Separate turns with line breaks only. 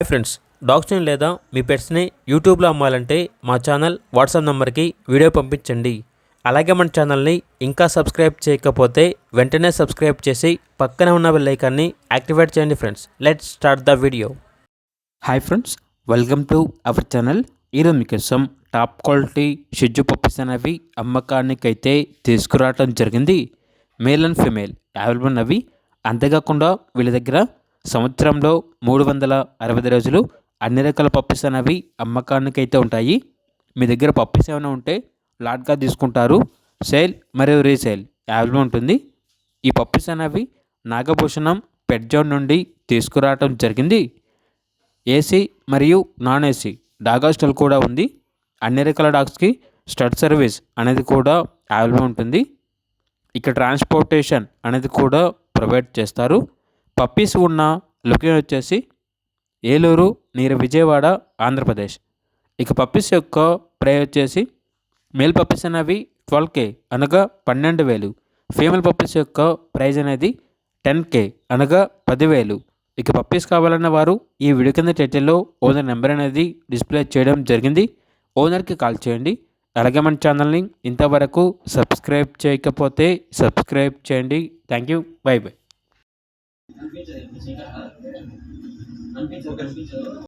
Hi friends, డాగ్స్ని లేదా మీ పెట్స్ని యూట్యూబ్లో అమ్మాలంటే మా ఛానల్ వాట్సాప్ నెంబర్కి వీడియో పంపించండి. అలాగే మన ఛానల్ని ఇంకా సబ్స్క్రైబ్ చేయకపోతే వెంటనే సబ్స్క్రైబ్ చేసి పక్కనే ఉన్న బెల్ ఐకాన్ని యాక్టివేట్ చేయండి. Friends, let's start the video.
Hi friends, welcome to our channel. ఈరోజు మీకోసం టాప్ క్వాలిటీ షిజ్జు పప్పీస్ అనేవి అమ్మకానికైతే తీసుకురావడం జరిగింది. మేల్ అండ్ ఫీమేల్ అవైలబుల్ ఉన్నవి. అంతేకాకుండా వీళ్ళ దగ్గర సంవత్సరంలో 365 రోజులు అన్ని రకాల పప్పీస్ అనేవి అమ్మకానికైతే ఉంటాయి. మీ దగ్గర పప్పీస్ ఏమైనా ఉంటే లాట్గా తీసుకుంటారు. సేల్ మరియు రీసేల్ అవైలబుల్ ఉంటుంది. ఈ పప్పీస్ అనేవి నాగభూషణం పెట్ జోన్ నుండి తీసుకురావడం జరిగింది. ఏసీ మరియు నాన్ ఏసీ డాగ్ హాస్టల్ కూడా ఉంది. అన్ని రకాల డాగ్స్కి స్టడ్ సర్వీస్ అనేది కూడా అవైలబుల్ ఉంటుంది. ఇక్కడ ట్రాన్స్పోర్టేషన్ అనేది కూడా ప్రొవైడ్ చేస్తారు. పప్పీస్ ఉన్న లొకేషన్ వచ్చేసి ఏలూరు నియర్ విజయవాడ, ఆంధ్రప్రదేశ్. ఇక పప్పీస్ యొక్క ప్రైస్ వచ్చేసి మేల్ పప్పీస్ అనేవి 12K అనగా 12,000. ఫీమేల్ పప్పీస్ యొక్క ప్రైజ్ అనేది 10K అనగా 10,000. ఇక పప్పీస్ కావాలన్న వారు ఈ వీడియో కింద టైటిల్లో ఓనర్ నెంబర్ అనేది డిస్ప్లే చేయడం జరిగింది. ఓనర్కి కాల్ చేయండి. అలాగే మన ఛానల్ని ఇంతవరకు సబ్స్క్రైబ్ చేయకపోతే సబ్స్క్రైబ్ చేయండి. Thank you. By by.